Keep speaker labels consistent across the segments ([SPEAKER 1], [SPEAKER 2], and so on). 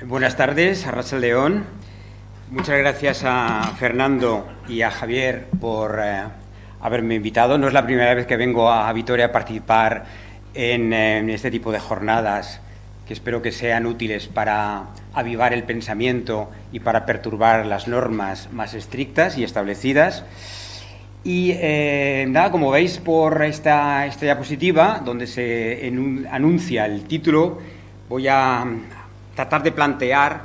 [SPEAKER 1] Buenas tardes, Arrachaldeón. Muchas gracias a Fernando y a Javier por haberme invitado. No es la primera vez que vengo a Vitoria a participar en este tipo de jornadas que espero que sean útiles para avivar el pensamiento y para perturbar las normas más estrictas y establecidas. Y nada, como veis por esta diapositiva, donde se anuncia el título, voy a tratar de plantear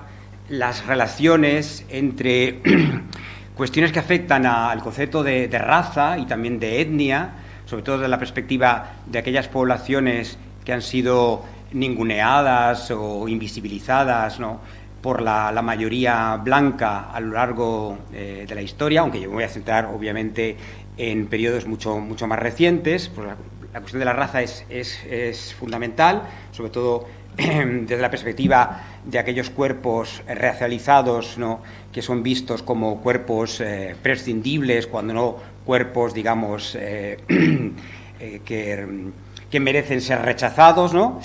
[SPEAKER 1] las relaciones entre cuestiones que afectan al concepto de raza y también de etnia, sobre todo desde la perspectiva de aquellas poblaciones que han sido ninguneadas o invisibilizadas, ¿no?, por la mayoría blanca a lo largo de la historia, aunque yo me voy a centrar obviamente en periodos mucho más recientes. Pues la cuestión de la raza es fundamental, sobre todo desde la perspectiva de aquellos cuerpos racializados, ¿no?, que son vistos como cuerpos prescindibles, cuando no cuerpos, digamos, que merecen ser rechazados, ¿no?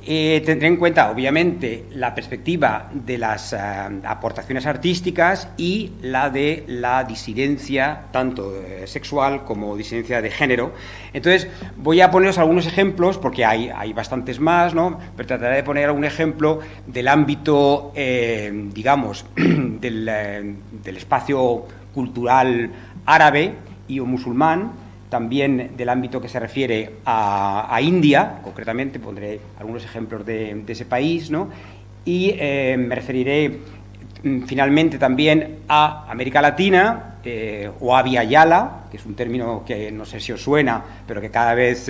[SPEAKER 1] Tendré en cuenta, obviamente, la perspectiva de las aportaciones artísticas y la de la disidencia, tanto sexual como disidencia de género. Entonces, voy a poneros algunos ejemplos, porque hay bastantes más, ¿no?, pero trataré de poner algún ejemplo del ámbito, digamos, del espacio cultural árabe y o musulmán, también del ámbito que se refiere a India, concretamente pondré algunos ejemplos de ese país, ¿no?, y me referiré finalmente también a América Latina, o a Via Yala, que es un término que no sé si os suena, pero que cada vez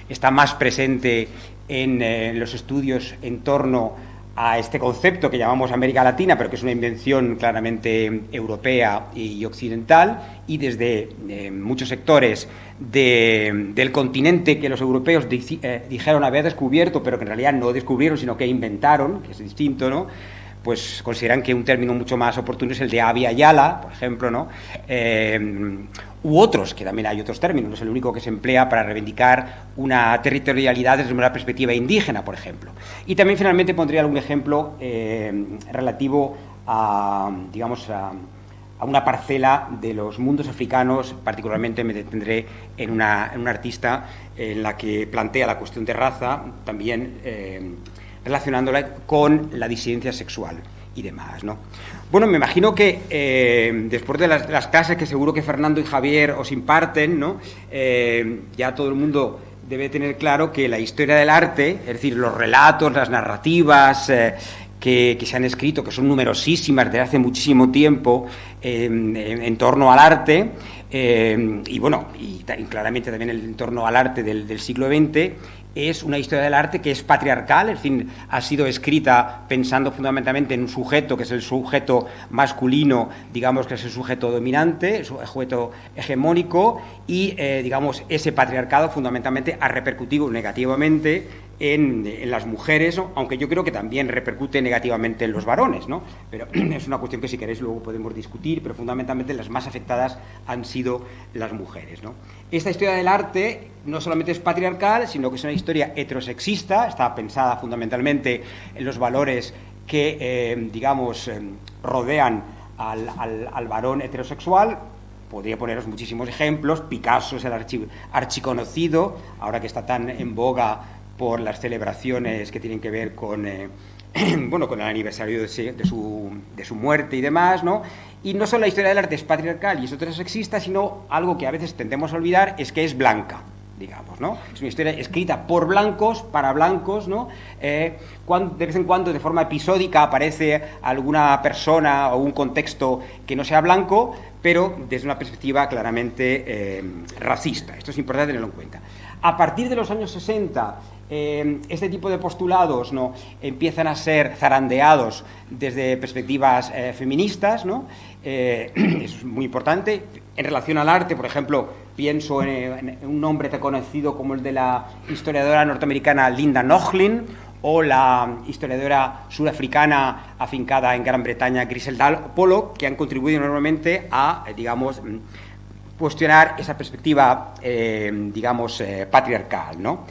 [SPEAKER 1] está más presente en los estudios en torno a este concepto que llamamos América Latina, pero que es una invención claramente europea y occidental, y desde muchos sectores del continente que los europeos dijeron haber descubierto, pero que en realidad no descubrieron, sino que inventaron, que es distinto, ¿no?, pues consideran que un término mucho más oportuno es el de Abya Yala, por ejemplo, ¿no?, u otros, que también hay otros términos, no es el único que se emplea para reivindicar una territorialidad desde una perspectiva indígena, por ejemplo. Y también finalmente pondría algún ejemplo relativo a, digamos, a una parcela de los mundos africanos. Particularmente me detendré en una artista en la que plantea la cuestión de raza, también relacionándola con la disidencia sexual y demás, ¿no? Bueno, me imagino que después de las clases que seguro que Fernando y Javier os imparten, ¿no?, ya todo el mundo debe tener claro que la historia del arte, es decir, los relatos, las narrativas que se han escrito, que son numerosísimas desde hace muchísimo tiempo en torno al arte, y bueno, y claramente también en torno al arte del siglo XX, es una historia del arte que es patriarcal, es decir, ha sido escrita pensando fundamentalmente en un sujeto que es el sujeto masculino, digamos que es el sujeto dominante, el sujeto hegemónico, y digamos ese patriarcado fundamentalmente ha repercutido negativamente en las mujeres, ¿no?, aunque yo creo que también repercute negativamente en los varones, ¿no?, pero es una cuestión que si queréis luego podemos discutir, pero fundamentalmente las más afectadas han sido las mujeres, ¿no? Esta historia del arte no solamente es patriarcal, sino que es una historia heterosexista, está pensada fundamentalmente en los valores que, digamos, rodean al varón heterosexual. Podría poneros muchísimos ejemplos. Picasso es el archiconocido, ahora que está tan en boga por las celebraciones que tienen que ver con bueno, con el aniversario de su muerte y demás, ¿no? Y no solo la historia del arte es patriarcal y es heterosexista, sino algo que a veces tendemos a olvidar, es que es blanca, digamos, ¿no? Es una historia escrita por blancos, para blancos, ¿no? De vez en cuando, de forma episódica, aparece alguna persona o un contexto que no sea blanco, pero desde una perspectiva claramente racista. Esto es importante tenerlo en cuenta. A partir de los años 60, este tipo de postulados, ¿no?, empiezan a ser zarandeados desde perspectivas feministas, ¿no? Eso es muy importante. En relación al arte, por ejemplo, pienso en un nombre tan conocido como el de la historiadora norteamericana Linda Nochlin, o la historiadora surafricana afincada en Gran Bretaña Griselda Pollock, que han contribuido enormemente a, digamos, cuestionar esa perspectiva, digamos, patriarcal, ¿no?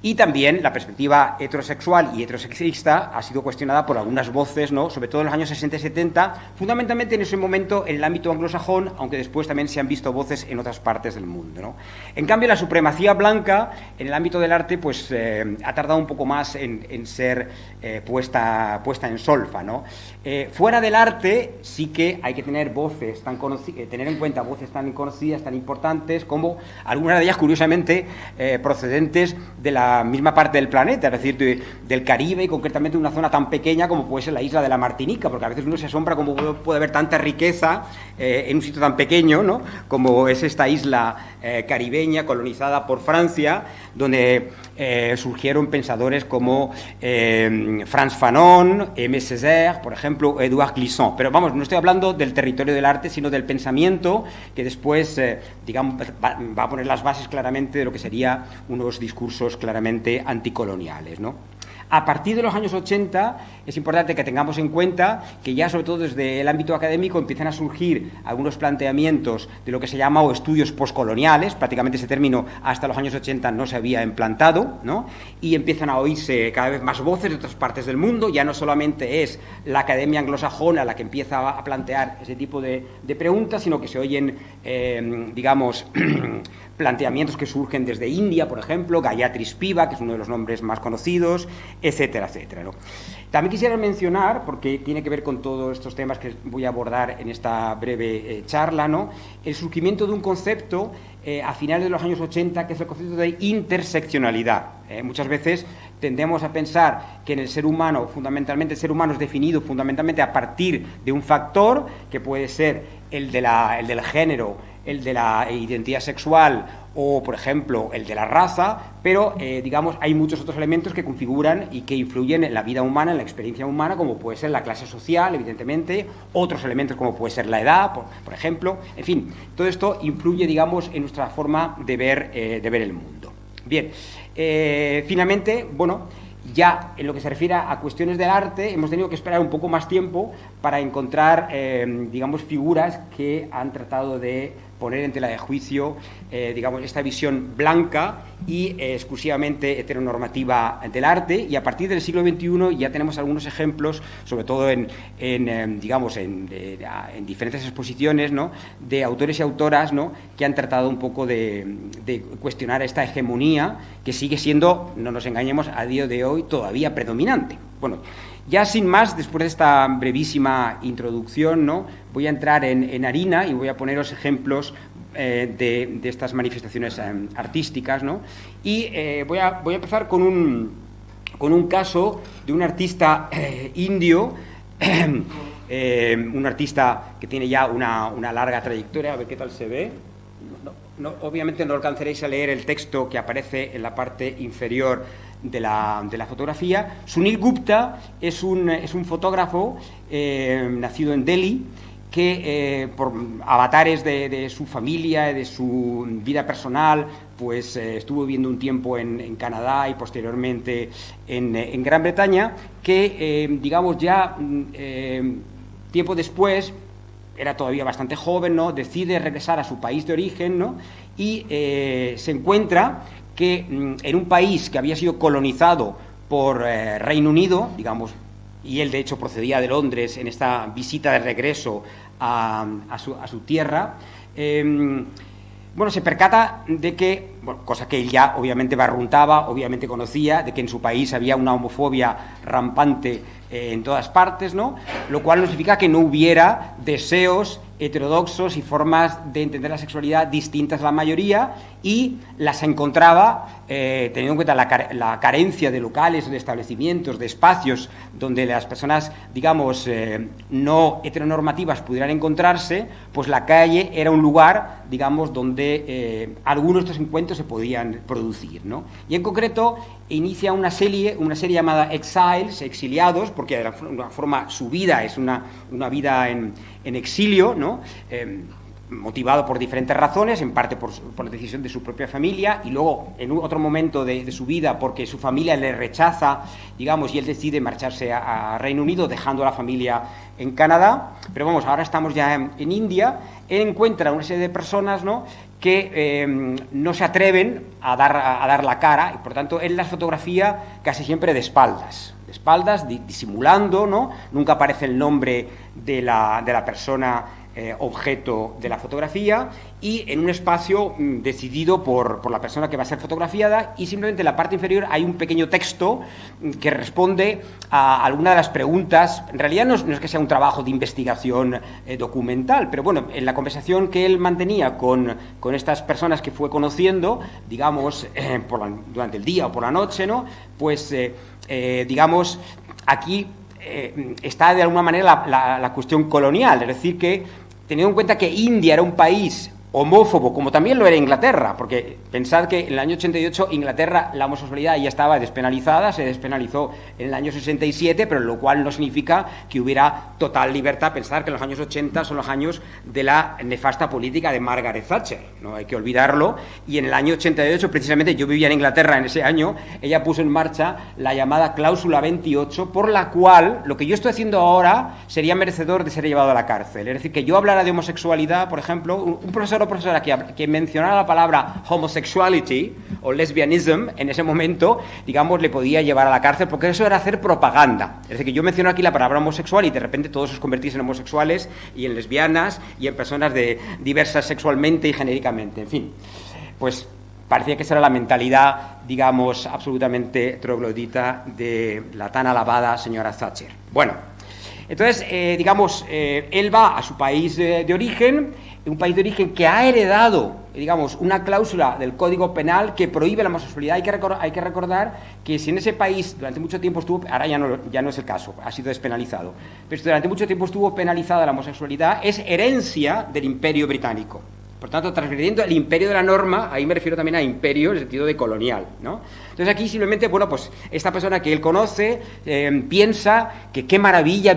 [SPEAKER 1] Y también la perspectiva heterosexual y heterosexista ha sido cuestionada por algunas voces, ¿no? Sobre todo en los años 60 y 70, fundamentalmente en ese momento en el ámbito anglosajón, aunque después también se han visto voces en otras partes del mundo, ¿no? En cambio, la supremacía blanca en el ámbito del arte pues, ha tardado un poco más en ser puesta en solfa, ¿no? Fuera del arte sí que hay que tener voces tener en cuenta voces tan conocidas, tan importantes, como algunas de ellas, curiosamente, procedentes de la misma parte del planeta, es decir, del Caribe, y concretamente una zona tan pequeña como puede ser la isla de la Martinica, porque a veces uno se asombra cómo puede haber tanta riqueza en un sitio tan pequeño, ¿no? Como es esta isla caribeña colonizada por Francia, donde surgieron pensadores como Frantz Fanon, Aimé Césaire, por ejemplo, Édouard Glissant. Pero vamos, no estoy hablando del territorio del arte, sino del pensamiento que después, digamos, va a poner las bases claramente de lo que serían unos discursos claramente anticoloniales, ¿no? A partir de los años 80 es importante que tengamos en cuenta que ya, sobre todo desde el ámbito académico, empiezan a surgir algunos planteamientos de lo que se llama estudios poscoloniales. Prácticamente ese término hasta los años 80 no se había implantado, ¿no? Y empiezan a oírse cada vez más voces de otras partes del mundo. Ya no solamente es la academia anglosajona la que empieza a plantear ese tipo de preguntas, sino que se oyen, digamos, planteamientos que surgen desde India, por ejemplo, Gayatri Spivak, que es uno de los nombres más conocidos, etcétera, etcétera, ¿no? También quisiera mencionar, porque tiene que ver con todos estos temas que voy a abordar en esta breve charla, ¿no?, el surgimiento de un concepto a finales de los años 80, que es el concepto de interseccionalidad. Muchas veces tendemos a pensar que en el ser humano, fundamentalmente, el ser humano es definido fundamentalmente a partir de un factor, que puede ser el del género, el de la identidad sexual o, por ejemplo, el de la raza, pero, digamos, hay muchos otros elementos que configuran y que influyen en la vida humana, en la experiencia humana, como puede ser la clase social, evidentemente, otros elementos como puede ser la edad, por ejemplo, en fin, todo esto influye, digamos, en nuestra forma de ver el mundo. Bien, finalmente, bueno, ya en lo que se refiere a cuestiones del arte, hemos tenido que esperar un poco más tiempo para encontrar, digamos, figuras que han tratado de poner en tela de juicio, digamos, esta visión blanca y exclusivamente heteronormativa del arte, y a partir del siglo XXI ya tenemos algunos ejemplos, sobre todo en diferentes exposiciones, ¿no?, de autores y autoras, ¿no?, que han tratado un poco de cuestionar esta hegemonía que sigue siendo, no nos engañemos, a día de hoy todavía predominante. Bueno, ya sin más, después de esta brevísima introducción, ¿no?, voy a entrar en harina y voy a poneros ejemplos de estas manifestaciones artísticas, ¿no? Y voy a empezar con un caso de un artista indio, un artista que tiene ya una larga trayectoria. A ver qué tal se ve. No, obviamente no alcanzaréis a leer el texto que aparece en la parte inferior de la fotografía. Sunil Gupta es un fotógrafo nacido en Delhi, que por avatares de su familia, de su vida personal, pues estuvo viviendo un tiempo en Canadá y posteriormente en Gran Bretaña, que digamos ya tiempo después, era todavía bastante joven, ¿no?, decide regresar a su país de origen, ¿no?, y se encuentra que en un país que había sido colonizado por Reino Unido, digamos, y él de hecho procedía de Londres en esta visita de regreso a su tierra, bueno, se percata de que, bueno, cosa que él ya obviamente barruntaba, obviamente conocía, de que en su país había una homofobia rampante en todas partes, ¿no?, lo cual no significa que no hubiera deseos heterodoxos y formas de entender la sexualidad distintas a la mayoría, y las encontraba, teniendo en cuenta la carencia de locales, de establecimientos, de espacios donde las personas, digamos, no heteronormativas pudieran encontrarse, pues la calle era un lugar, digamos, donde algunos de estos encuentros se podían producir, ¿no? Y en concreto inicia una serie llamada Exiles, exiliados, porque de alguna forma su vida es una vida en exilio, ¿no?, motivado por diferentes razones, en parte por la decisión de su propia familia, y luego en otro momento de su vida porque su familia le rechaza, digamos, y él decide marcharse a Reino Unido, dejando a la familia en Canadá. Pero vamos, ahora estamos ya en India. Él encuentra una serie de personas, ¿no?, que no se atreven a dar la cara, y por tanto él las fotografía casi siempre de espaldas, disimulando, ¿no? Nunca aparece el nombre de la persona objeto de la fotografía, y en un espacio decidido por la persona que va a ser fotografiada, y simplemente en la parte inferior hay un pequeño texto que responde a alguna de las preguntas. En realidad no es que sea un trabajo de investigación documental, pero bueno, en la conversación que él mantenía con estas personas que fue conociendo, digamos, durante el día o por la noche, ¿no? Pues, digamos, aquí está de alguna manera la cuestión colonial, es decir, que teniendo en cuenta que India era un país homófobo, como también lo era Inglaterra, porque pensad que en el año 88 Inglaterra la homosexualidad ya estaba despenalizada, se despenalizó en el año 67, pero lo cual no significa que hubiera total libertad. Pensar que los años 80 son los años de la nefasta política de Margaret Thatcher, no hay que olvidarlo, y en el año 88, precisamente, yo vivía en Inglaterra en ese año, ella puso en marcha la llamada cláusula 28, por la cual lo que yo estoy haciendo ahora sería merecedor de ser llevado a la cárcel. Es decir, que yo hablara de homosexualidad, por ejemplo, un profesor o profesora que mencionara la palabra homosexuality o lesbianism en ese momento, digamos, le podía llevar a la cárcel, porque eso era hacer propaganda. Es decir, que yo menciono aquí la palabra homosexual y de repente todos os convertís en homosexuales y en lesbianas y en personas diversas sexualmente y genéricamente. En fin, pues parecía que esa era la mentalidad, digamos, absolutamente troglodita de la tan alabada señora Thatcher. Bueno, entonces, digamos, él va a su país de origen, un país de origen que ha heredado, digamos, una cláusula del Código Penal que prohíbe la homosexualidad. Hay que recordar que si en ese país durante mucho tiempo estuvo, ahora ya no es el caso, ha sido despenalizado, pero si durante mucho tiempo estuvo penalizada la homosexualidad, es herencia del Imperio Británico. Por tanto, transgrediendo el imperio de la norma, ahí me refiero también a imperio en el sentido de colonial, ¿no? Entonces aquí simplemente, bueno, pues esta persona que él conoce piensa que qué maravilla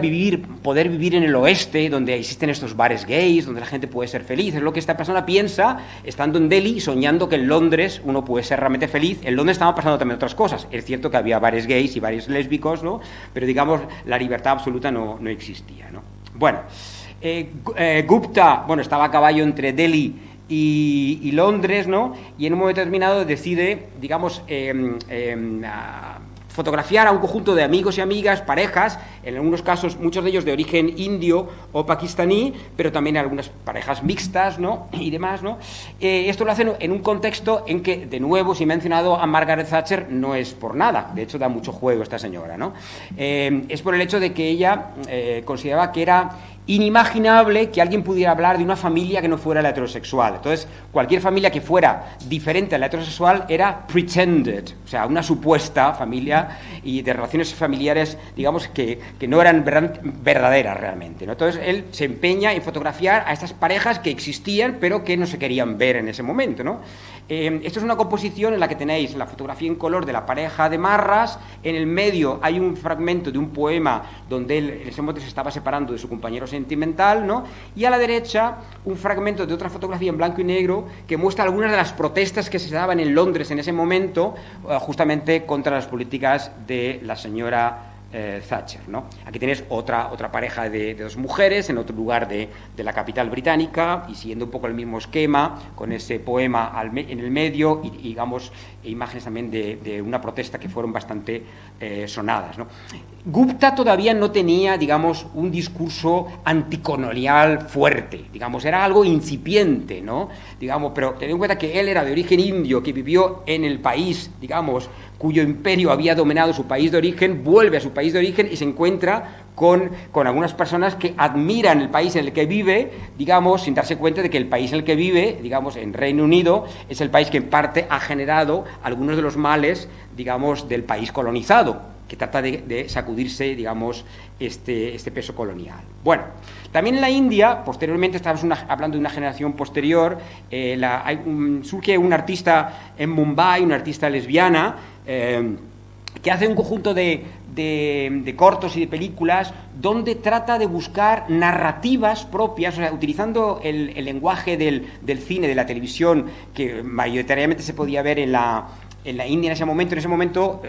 [SPEAKER 1] poder vivir en el oeste, donde existen estos bares gays, donde la gente puede ser feliz. Es lo que esta persona piensa estando en Delhi y soñando que en Londres uno puede ser realmente feliz. En Londres estaban pasando también otras cosas. Es cierto que había bares gays y bares lésbicos, ¿no? Pero digamos, la libertad absoluta no existía, ¿no? Bueno, Gupta, bueno, estaba a caballo entre Delhi y Londres, ¿no? Y en un momento determinado decide, digamos, fotografiar a un conjunto de amigos y amigas, parejas, en algunos casos, muchos de ellos de origen indio o pakistaní, pero también algunas parejas mixtas, ¿no? Y demás, ¿no? Esto lo hacen en un contexto en que, de nuevo, si he mencionado a Margaret Thatcher, no es por nada, de hecho da mucho juego esta señora, ¿no? Es por el hecho de que ella consideraba que era inimaginable que alguien pudiera hablar de una familia que no fuera la heterosexual. Entonces, cualquier familia que fuera diferente a la heterosexual era pretended, o sea, una supuesta familia y de relaciones familiares, digamos, que no eran verdaderas realmente, ¿no? Entonces, él se empeña en fotografiar a estas parejas que existían, pero que no se querían ver en ese momento, ¿no? Esto es una composición en la que tenéis la fotografía en color de la pareja de Marras, en el medio hay un fragmento de un poema donde él en ese momento se estaba separando de su compañero sentimental, ¿no? Y a la derecha un fragmento de otra fotografía en blanco y negro que muestra algunas de las protestas que se daban en Londres en ese momento, justamente contra las políticas de la señora Thatcher, ¿no? Aquí tenéis otra pareja de dos mujeres en otro lugar de la capital británica y siguiendo un poco el mismo esquema con ese poema en el medio y digamos imágenes también de una protesta que fueron bastante sonadas, ¿no? Gupta todavía no tenía, digamos, un discurso anticolonial fuerte, digamos, era algo incipiente, ¿no? Digamos, pero tened en cuenta que él era de origen indio, que vivió en el país, digamos, cuyo imperio había dominado su país de origen, vuelve a su país de origen y se encuentra con algunas personas que admiran el país en el que vive, digamos, sin darse cuenta de que el país en el que vive, digamos, en Reino Unido, es el país que en parte ha generado algunos de los males, digamos, del país colonizado, que trata de sacudirse, digamos, este peso colonial. Bueno, también en la India, posteriormente, estamos hablando de una generación posterior, surge un artista en Mumbai, una artista lesbiana, que hace un conjunto de cortos y de películas donde trata de buscar narrativas propias, o sea, utilizando el lenguaje del cine, de la televisión, que mayoritariamente se podía ver en la en la India en ese momento,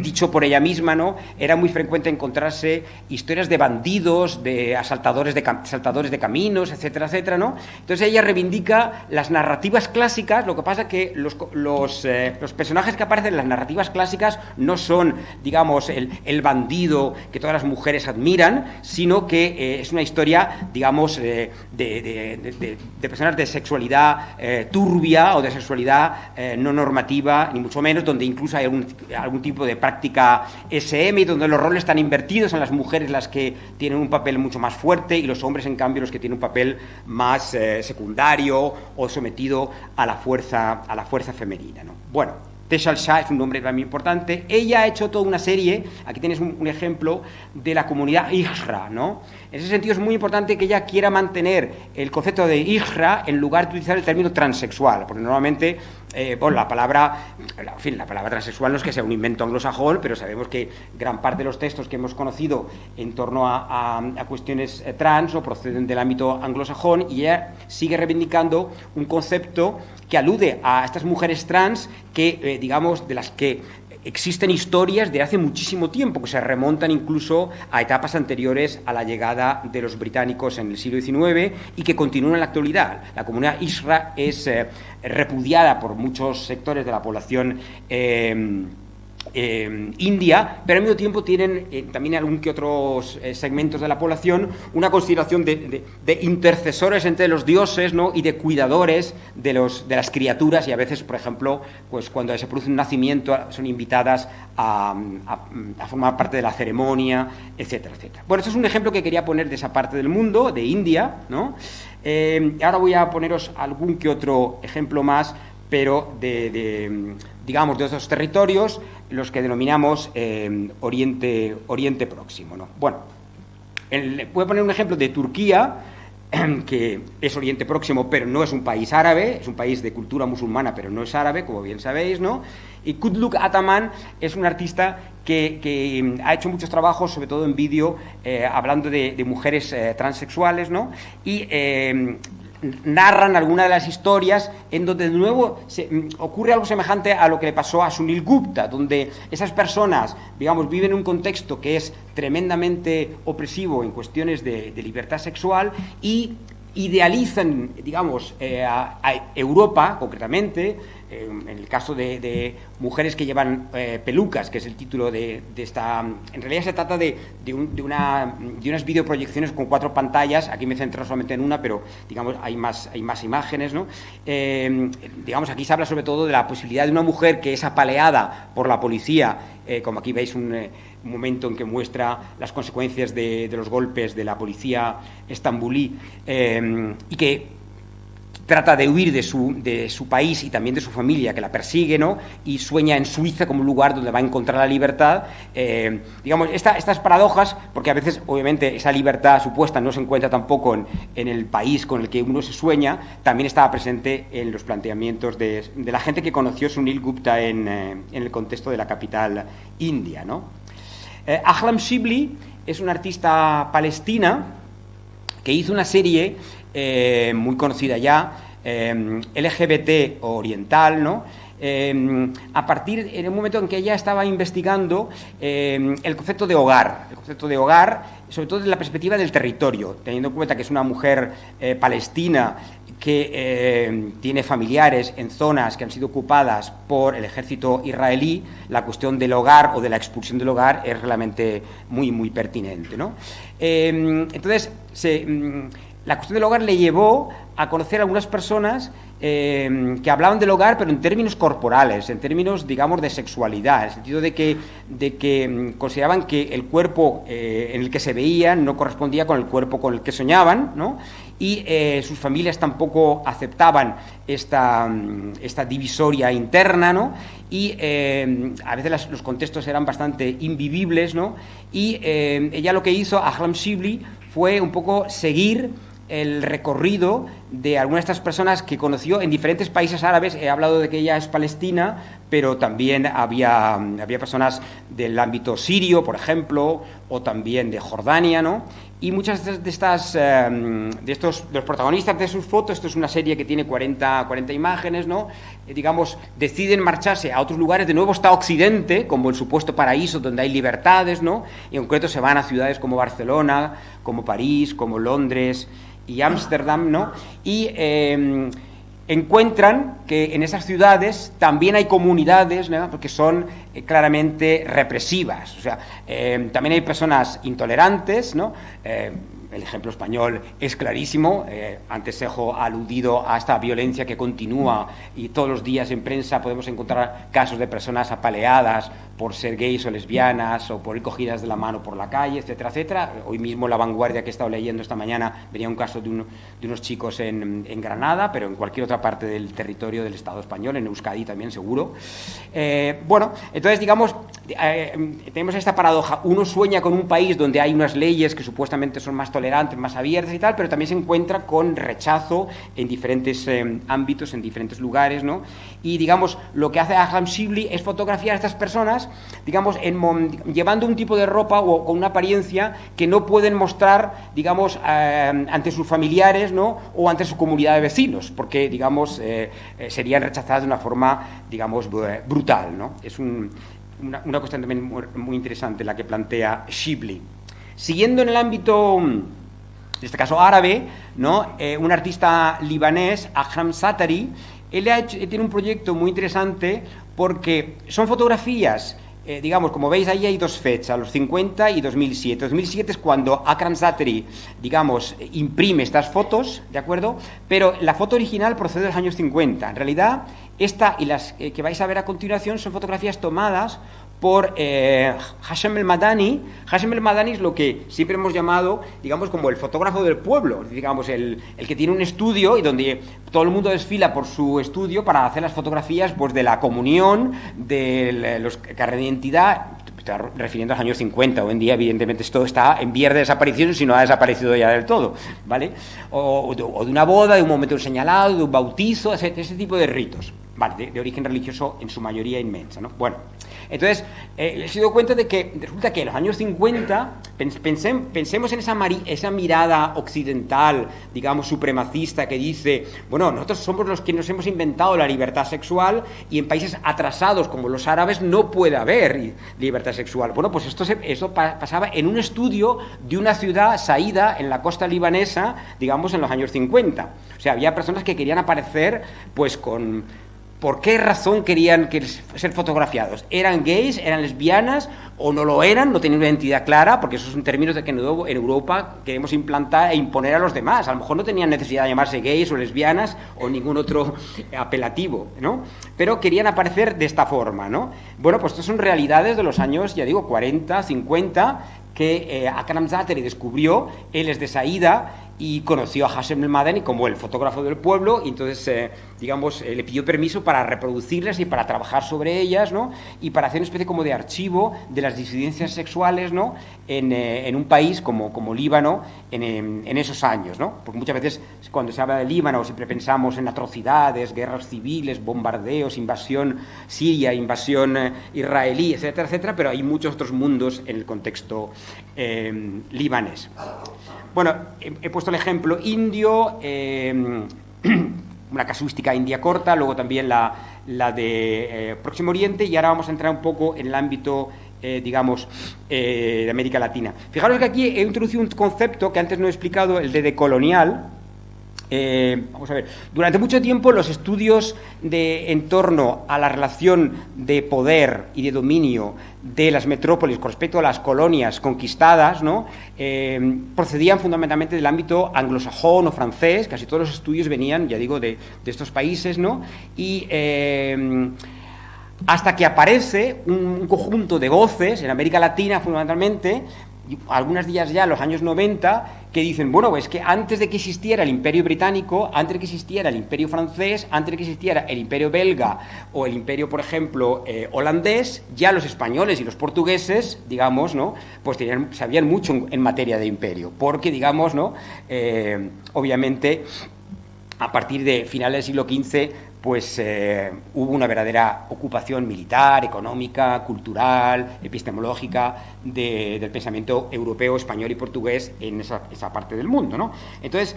[SPEAKER 1] dicho por ella misma, ¿no? Era muy frecuente encontrarse historias de bandidos, de asaltadores de caminos, etcétera, etcétera, ¿no? Entonces ella reivindica las narrativas clásicas. Lo que pasa que los personajes que aparecen en las narrativas clásicas no son, digamos, el bandido que todas las mujeres admiran, sino que es una historia, digamos, de personas de sexualidad turbia o de sexualidad no normativa, ni mucho menos, donde incluso hay algún tipo de práctica SM y donde los roles están invertidos, son las mujeres las que tienen un papel mucho más fuerte y los hombres, en cambio, los que tienen un papel más secundario o sometido a la fuerza femenina, ¿no? Bueno, Teshal Shah es un nombre también importante. Ella ha hecho toda una serie, aquí tienes un ejemplo de la comunidad Hijra, ¿no? En ese sentido es muy importante que ella quiera mantener el concepto de Hijra en lugar de utilizar el término transexual, porque normalmente la palabra transexual no es que sea un invento anglosajón, pero sabemos que gran parte de los textos que hemos conocido en torno a cuestiones trans o proceden del ámbito anglosajón, y ella sigue reivindicando un concepto que alude a estas mujeres trans que, digamos, de las que existen historias de hace muchísimo tiempo, que se remontan incluso a etapas anteriores a la llegada de los británicos en el siglo XIX y que continúan en la actualidad. La comunidad Hijra es repudiada por muchos sectores de la población india, pero al mismo tiempo tienen también algún que otros segmentos de la población una consideración de intercesores entre los dioses, ¿no? Y de cuidadores de las criaturas, y a veces, por ejemplo, pues cuando se produce un nacimiento son invitadas a formar parte de la ceremonia, etcétera, etcétera. Bueno, esto es un ejemplo que quería poner de esa parte del mundo, de India, ¿no? Ahora voy a poneros algún que otro ejemplo más, pero digamos, de otros territorios, los que denominamos Oriente Próximo, ¿no? Bueno, voy a poner un ejemplo de Turquía, que es Oriente Próximo, pero no es un país árabe, es un país de cultura musulmana, pero no es árabe, como bien sabéis, ¿no? Y Kutluk Ataman es un artista que ha hecho muchos trabajos, sobre todo en vídeo, hablando de mujeres transexuales, ¿no? Y narran algunas de las historias en donde de nuevo ocurre algo semejante a lo que le pasó a Sunil Gupta, donde esas personas, digamos, viven en un contexto que es tremendamente opresivo en cuestiones de libertad sexual y idealizan, digamos, a Europa, concretamente, en el caso de mujeres que llevan pelucas, que es el título de esta... En realidad se trata de unas videoproyecciones con 4 pantallas. Aquí me he centrado solamente en una, pero, digamos, hay más imágenes, ¿no? Digamos, aquí se habla sobre todo de la posibilidad de una mujer que es apaleada por la policía, como aquí veis un momento en que muestra las consecuencias de los golpes de la policía estambulí, y que trata de huir de su país y también de su familia, que la persigue, ¿no? Y sueña en Suiza como un lugar donde va a encontrar la libertad. Digamos, estas paradojas, porque a veces, obviamente, esa libertad supuesta no se encuentra tampoco en el país con el que uno se sueña, también estaba presente en los planteamientos de la gente que conoció Sunil Gupta en el contexto de la capital india, ¿no? Ahlam Shibli es una artista palestina que hizo una serie muy conocida ya, LGBT oriental, ¿no? A partir en el momento en que ella estaba investigando el concepto de hogar, sobre todo desde la perspectiva del territorio, teniendo en cuenta que es una mujer palestina que tiene familiares en zonas que han sido ocupadas por el ejército israelí. La cuestión del hogar o de la expulsión del hogar es realmente muy, muy pertinente, ¿no? Entonces, la cuestión del hogar le llevó a conocer a algunas personas que hablaban del hogar, pero en términos corporales, en términos, digamos, de sexualidad, en el sentido de que consideraban que el cuerpo en el que se veían no correspondía con el cuerpo con el que soñaban, ¿no? Y sus familias tampoco aceptaban esta divisoria interna, ¿no? Y a veces los contextos eran bastante invivibles, ¿no? Y ella lo que hizo, Ahlam Shibli, fue un poco seguir el recorrido de algunas de estas personas que conoció en diferentes países árabes. He hablado de que ella es palestina, pero también había personas del ámbito sirio, por ejemplo, o también de Jordania, ¿no? y muchas de los protagonistas de sus fotos, esto es una serie que tiene 40 imágenes, ¿no? Digamos, deciden marcharse a otros lugares. De nuevo está Occidente, como el supuesto paraíso donde hay libertades, ¿no? Y en concreto se van a ciudades como Barcelona, como París, como Londres y Ámsterdam, ¿no? Y encuentran que en esas ciudades también hay comunidades, ¿no? Porque son claramente represivas. O sea, también hay personas intolerantes, ¿no? El ejemplo español es clarísimo. Antes Sejo ha aludido a esta violencia que continúa y todos los días en prensa podemos encontrar casos de personas apaleadas por ser gays o lesbianas o por ir cogidas de la mano por la calle, etcétera, etcétera. Hoy mismo La Vanguardia, que he estado leyendo esta mañana, venía un caso de unos chicos en Granada, pero en cualquier otra parte del territorio del Estado español, en Euskadi también seguro. Bueno, entonces digamos, tenemos esta paradoja. Uno sueña con un país donde hay unas leyes que supuestamente son más tolerantes, más abiertas y tal, pero también se encuentra con rechazo en diferentes ámbitos, en diferentes lugares, ¿no? Y digamos, lo que hace Ahlam Shibli es fotografiar a estas personas, digamos, llevando un tipo de ropa o con una apariencia que no pueden mostrar, digamos, ante sus familiares, ¿no? O ante su comunidad de vecinos, porque, digamos, serían rechazadas de una forma, digamos, brutal, ¿no? Es una cuestión también muy interesante la que plantea Shibli. Siguiendo en el ámbito, en este caso árabe, ¿no? Un artista libanés, Ahram Satari, él tiene un proyecto muy interesante porque son fotografías, digamos, como veis ahí hay dos fechas, los 50 y 2007. 2007 es cuando Ahram Satari, digamos, imprime estas fotos, ¿de acuerdo? Pero la foto original procede de los años 50. En realidad, esta y las que vais a ver a continuación son fotografías tomadas por Hashem el-Madani. Hashem el-Madani es lo que siempre hemos llamado, digamos, como el fotógrafo del pueblo, digamos, el que tiene un estudio y donde todo el mundo desfila por su estudio para hacer las fotografías, pues, de la comunión, de los carnet de identidad. Estoy refiriendo a los años 50. Hoy en día, evidentemente, esto está en vías de desaparición, si no ha desaparecido ya del todo, ¿vale? O de una boda, de un momento señalado, de un bautizo, ese tipo de ritos, ¿vale? De origen religioso en su mayoría inmensa, ¿no? Bueno, entonces, he sido cuenta de que resulta que en los años 50, pensemos en esa mirada occidental, digamos, supremacista, que dice, bueno, nosotros somos los que nos hemos inventado la libertad sexual y en países atrasados como los árabes no puede haber libertad sexual. Bueno, pues esto pasaba en un estudio de una ciudad, Saída, en la costa libanesa, digamos, en los años 50. O sea, había personas que querían aparecer, pues, ¿por qué razón querían ser fotografiados? ¿Eran gays? ¿Eran lesbianas? ¿O no lo eran? No tenían una identidad clara, porque esos son términos de que en Europa queremos implantar e imponer a los demás. A lo mejor no tenían necesidad de llamarse gays o lesbianas o ningún otro apelativo, ¿no? Pero querían aparecer de esta forma, ¿no? Bueno, pues estas son realidades de los años, ya digo, 40, 50, que Ahram Satari descubrió. Él es de Saída y conoció a Hashem el-Madani como el fotógrafo del pueblo, y entonces, digamos, le pidió permiso para reproducirlas y para trabajar sobre ellas, ¿no? Y para hacer una especie como de archivo de las disidencias sexuales, ¿no? En un país como Líbano en esos años, ¿no? Porque muchas veces cuando se habla de Líbano siempre pensamos en atrocidades, guerras civiles, bombardeos, invasión siria, invasión israelí, etcétera, etcétera, pero hay muchos otros mundos en el contexto libanés. Bueno, he puesto el ejemplo indio, una casuística india corta, luego también la de Próximo Oriente, y ahora vamos a entrar un poco en el ámbito, digamos, de América Latina. Fijaros que aquí he introducido un concepto que antes no he explicado, el de decolonial. Vamos a ver, durante mucho tiempo los estudios en torno a la relación de poder y de dominio de las metrópolis con respecto a las colonias conquistadas, ¿no? Procedían fundamentalmente del ámbito anglosajón o francés. Casi todos los estudios venían, ya digo, de estos países, ¿no? Y hasta que aparece un conjunto de voces en América Latina fundamentalmente, algunas de ellas ya en los años 90, que dicen, bueno, es que antes de que existiera el Imperio Británico, antes de que existiera el Imperio Francés, antes de que existiera el Imperio Belga o el Imperio, por ejemplo, holandés, ya los españoles y los portugueses, digamos, ¿no? Pues sabían mucho en materia de imperio, porque, digamos, ¿no? Obviamente, a partir de finales del siglo XV, pues hubo una verdadera ocupación militar, económica, cultural, epistemológica del pensamiento europeo, español y portugués en esa parte del mundo, ¿no? Entonces,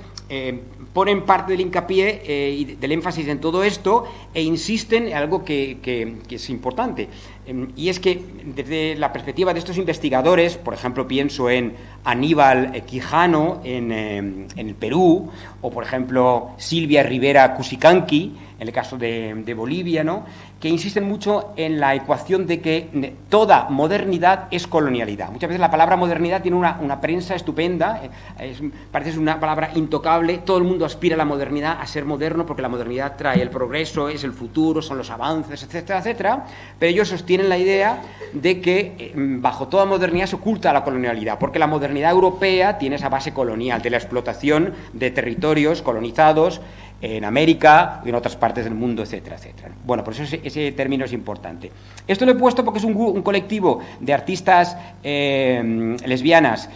[SPEAKER 1] ponen parte del hincapié y del énfasis en todo esto e insisten en algo que es importante. Y es que desde la perspectiva de estos investigadores, por ejemplo, pienso en Aníbal Quijano en el Perú, o por ejemplo Silvia Rivera Cusicanqui en el caso de Bolivia, ¿no?, que insisten mucho en la ecuación de que toda modernidad es colonialidad. Muchas veces la palabra modernidad tiene una prensa estupenda, parece una palabra intocable, todo el mundo aspira a la modernidad, a ser moderno, porque la modernidad trae el progreso, es el futuro, son los avances, etcétera, etcétera, pero ellos sostienen la idea de que bajo toda modernidad se oculta la colonialidad, porque la modernidad europea tiene esa base colonial, de la explotación de territorios colonizados en América y en otras partes del mundo, etcétera, etcétera. Bueno, por eso ese término es importante. Esto lo he puesto porque es un colectivo de artistas lesbianas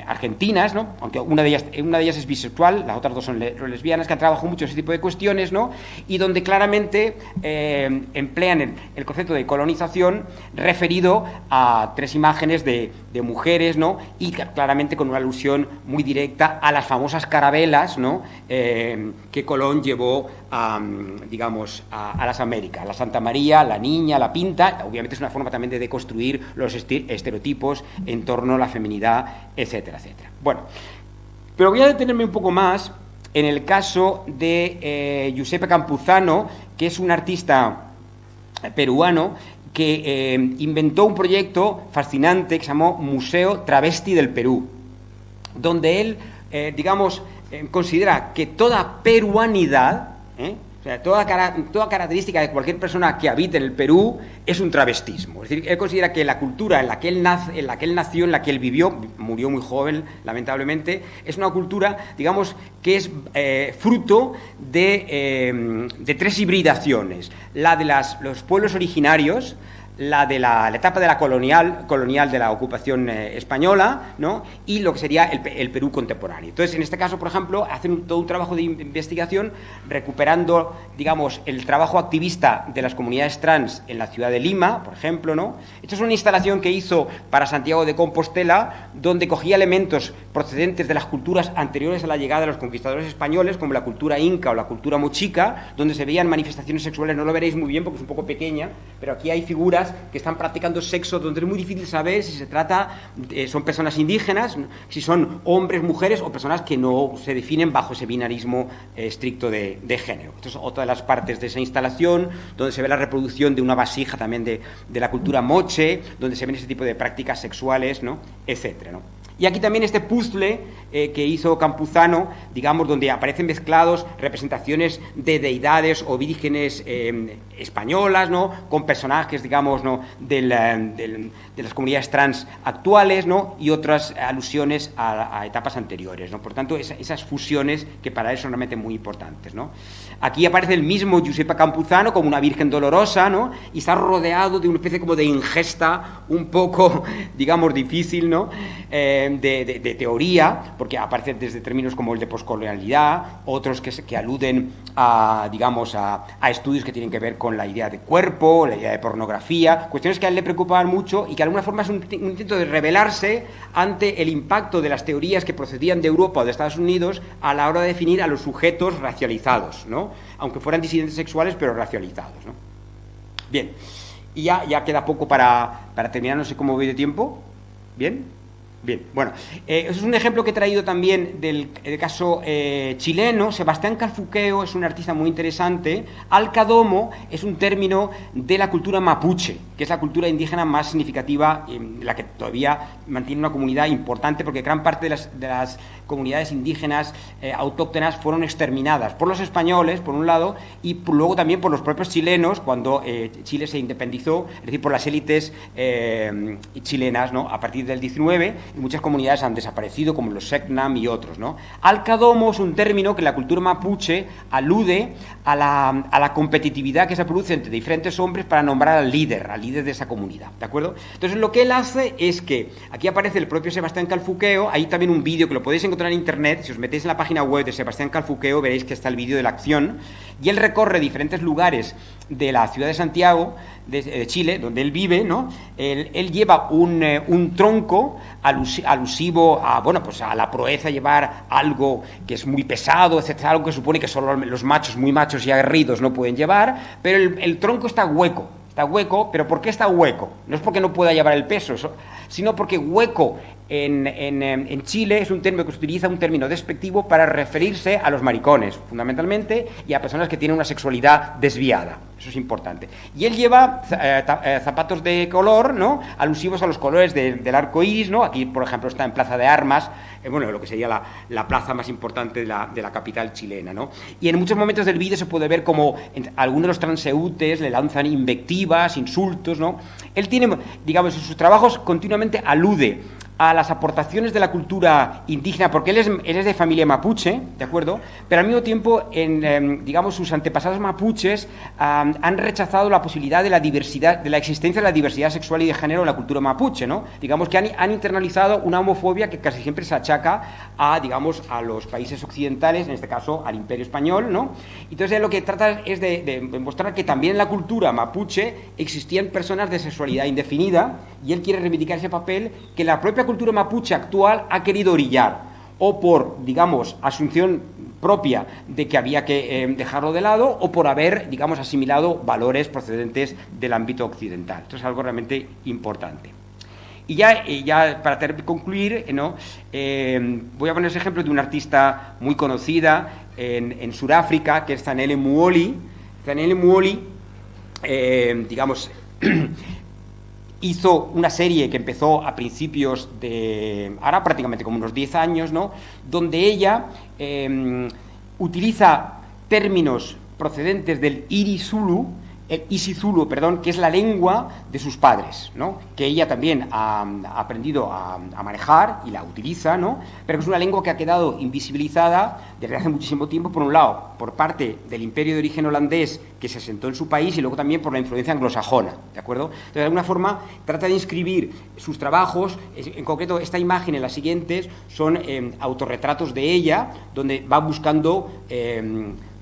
[SPEAKER 1] argentinas, ¿no?, aunque una de ellas es bisexual, las otras dos son lesbianas, que han trabajado mucho ese tipo de cuestiones, ¿no?, y donde claramente emplean el concepto de colonización referido a tres imágenes de mujeres, ¿no?, y claramente con una alusión muy directa a las famosas carabelas, ¿no?, que Colón llevó a las Américas, la Santa María, la Niña, la Pinta. Obviamente es una forma también de deconstruir los estereotipos en torno a la feminidad, etcétera, etcétera. Bueno, pero voy a detenerme un poco más en el caso de Giuseppe Campuzano, que es un artista peruano que inventó un proyecto fascinante que se llamó Museo Travesti del Perú, donde él, considera que toda peruanidad, o sea, toda característica de cualquier persona que habite en el Perú es un travestismo. Es decir, él considera que la cultura en la que él nació, en la que él vivió, murió muy joven, lamentablemente, es una cultura, digamos, que es fruto de tres hibridaciones: la de los pueblos originarios, la de la etapa de la colonial de la ocupación española, ¿no?, y lo que sería el Perú contemporáneo. Entonces, en este caso, por ejemplo, hacen todo un trabajo de investigación recuperando, digamos, el trabajo activista de las comunidades trans en la ciudad de Lima, por ejemplo, ¿no? Esto es una instalación que hizo para Santiago de Compostela, donde cogía elementos procedentes de las culturas anteriores a la llegada de los conquistadores españoles, como la cultura inca o la cultura mochica, donde se veían manifestaciones sexuales. No lo veréis muy bien porque es un poco pequeña, pero aquí hay figuras que están practicando sexo donde es muy difícil saber si se trata, son personas indígenas, si son hombres, mujeres o personas que no se definen bajo ese binarismo estricto de género. Esto es otra de las partes de esa instalación, donde se ve la reproducción de una vasija también de la cultura moche, donde se ven ese tipo de prácticas sexuales, ¿no?, etcétera, ¿no? Y aquí también este puzzle que hizo Campuzano, digamos, donde aparecen mezclados representaciones de deidades o vírgenes españolas, ¿no?, con personajes, digamos, ¿no?, de las comunidades trans actuales, ¿no?, y otras alusiones a etapas anteriores, ¿no? Por tanto, esas fusiones que para él son realmente muy importantes, ¿no? Aquí aparece el mismo Giuseppe Campuzano como una virgen dolorosa, ¿no?, y está rodeado de una especie como de ingesta un poco, digamos, difícil, ¿no?, de teoría, porque aparecen desde términos como el de poscolonialidad, otros que aluden a, digamos, a estudios que tienen que ver con la idea de cuerpo, la idea de pornografía, cuestiones que a él le preocupaban mucho y que de alguna forma es un intento de rebelarse ante el impacto de las teorías que procedían de Europa o de Estados Unidos a la hora de definir a los sujetos racializados, ¿no?, aunque fueran disidentes sexuales, pero racializados, ¿no? Bien, y ya queda poco para terminar, no sé cómo voy de tiempo. ¿Bien? Bien, bueno, eso es un ejemplo que he traído también del caso chileno. Sebastián Calfuqueo es un artista muy interesante. Alcadomo es un término de la cultura mapuche, que es la cultura indígena más significativa, la que todavía mantiene una comunidad importante, porque gran parte de las comunidades indígenas autóctonas fueron exterminadas por los españoles, por un lado, y luego también por los propios chilenos, cuando Chile se independizó, es decir, por las élites chilenas, ¿no?, a partir del 19, y muchas comunidades han desaparecido, como los Selknam y otros, ¿no? Alcadomo es un término que en la cultura mapuche alude a la competitividad que se produce entre diferentes hombres para nombrar al líder líder de esa comunidad, ¿de acuerdo? Entonces, lo que él hace es que, aquí aparece el propio Sebastián Calfuqueo, hay también un vídeo que lo podéis encontrar en internet, si os metéis en la página web de Sebastián Calfuqueo, veréis que está el vídeo de la acción, y él recorre diferentes lugares de la ciudad de Santiago, de Chile, donde él vive, ¿no? Él lleva un tronco alusivo a, bueno, pues a la proeza, llevar algo que es muy pesado, etcétera, algo que supone que solo los machos, muy machos y aguerridos no pueden llevar, pero el tronco está hueco, pero ¿por qué está hueco? No es porque no pueda llevar el peso, sino porque hueco en Chile es un término que se utiliza, un término despectivo para referirse a los maricones, fundamentalmente, y a personas que tienen una sexualidad desviada. Eso es importante. Y él lleva zapatos de color, ¿no?, alusivos a los colores del arco iris, ¿no? Aquí, por ejemplo, está en Plaza de Armas, bueno, lo que sería la plaza más importante de la capital chilena, ¿no? Y en muchos momentos del vídeo se puede ver como algunos de los transeúntes le lanzan invectivas, insultos, ¿no? Él tiene, digamos, en sus trabajos continuamente alude a las aportaciones de la cultura indígena, porque él es de familia mapuche, ¿de acuerdo? Pero al mismo tiempo, digamos, sus antepasados mapuches han rechazado la posibilidad de la diversidad, de la existencia de la diversidad sexual y de género en la cultura mapuche, ¿no? Digamos que han internalizado una homofobia que casi siempre se achaca a, digamos, a los países occidentales, en este caso al Imperio Español, ¿no? Entonces él lo que trata es de mostrar que también en la cultura mapuche existían personas de sexualidad indefinida, y él quiere reivindicar ese papel que la propia cultura mapuche actual ha querido orillar, o por, digamos, asunción propia de que había que dejarlo de lado, o por haber, digamos, asimilado valores procedentes del ámbito occidental. Esto es algo realmente importante. Y ya para concluir, ¿no?, voy a poner ese ejemplo de una artista muy conocida en Sudáfrica, que es Zanele Muholi. Zanele Muholi, digamos, hizo una serie que empezó a principios de, ahora prácticamente como unos 10 años, ¿no?, donde ella utiliza términos procedentes del Isizulu, que es la lengua de sus padres, ¿no?, que ella también ha aprendido a manejar y la utiliza, ¿no?, pero que es una lengua que ha quedado invisibilizada desde hace muchísimo tiempo, por un lado, por parte del imperio de origen holandés que se asentó en su país, y luego también por la influencia anglosajona, ¿de acuerdo? Entonces, de alguna forma, trata de inscribir sus trabajos, en concreto esta imagen y las siguientes son autorretratos de ella, donde va buscando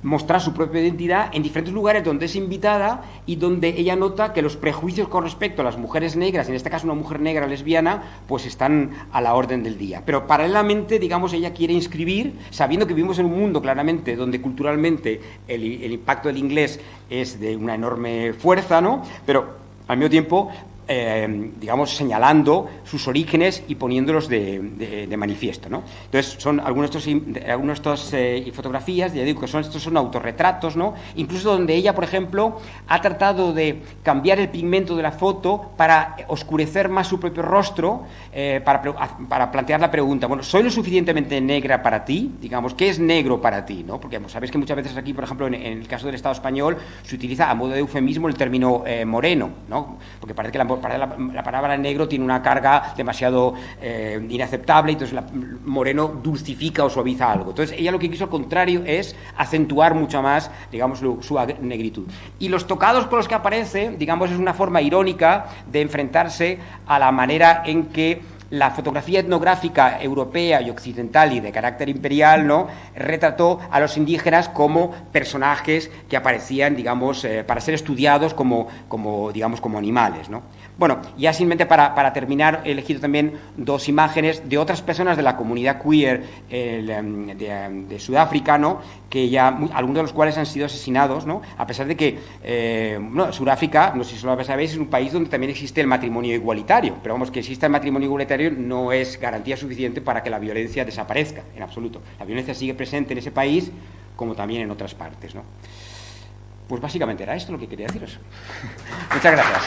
[SPEAKER 1] mostrar su propia identidad en diferentes lugares donde es invitada y donde ella nota que los prejuicios con respecto a las mujeres negras, en este caso una mujer negra lesbiana, pues están a la orden del día. Pero paralelamente, digamos, ella quiere inscribir, sabiendo que vivimos en un mundo claramente donde culturalmente el impacto del inglés es de una enorme fuerza, ¿no?, pero al mismo tiempo digamos, señalando sus orígenes y poniéndolos de manifiesto, ¿no? Entonces, son algunas de estas fotografías, ya digo que estos son autorretratos, ¿no?, incluso donde ella, por ejemplo, ha tratado de cambiar el pigmento de la foto para oscurecer más su propio rostro, para plantear la pregunta, bueno, ¿soy lo suficientemente negra para ti? Digamos, ¿qué es negro para ti?, ¿no? Porque sabéis que muchas veces aquí, por ejemplo, en el caso del Estado español, se utiliza a modo de eufemismo el término moreno, ¿no?, porque parece que la palabra negro tiene una carga demasiado inaceptable, entonces moreno dulcifica o suaviza algo. Entonces ella lo que quiso al contrario es acentuar mucho más, digamos, su negritud. Y los tocados con los que aparece, digamos, es una forma irónica de enfrentarse a la manera en que la fotografía etnográfica europea y occidental y de carácter imperial, ¿no?, retrató a los indígenas como personajes que aparecían, digamos, para ser estudiados como animales, ¿no? Bueno, ya simplemente para terminar, he elegido también dos imágenes de otras personas de la comunidad queer de Sudáfrica, ¿no?, que ya algunos de los cuales han sido asesinados, ¿no?, a pesar de que Sudáfrica, no sé si lo sabéis, es un país donde también existe el matrimonio igualitario, pero vamos, que exista el matrimonio igualitario no es garantía suficiente para que la violencia desaparezca, en absoluto. La violencia sigue presente en ese país como también en otras partes, ¿no? Pues básicamente era esto lo que quería deciros. Muchas gracias.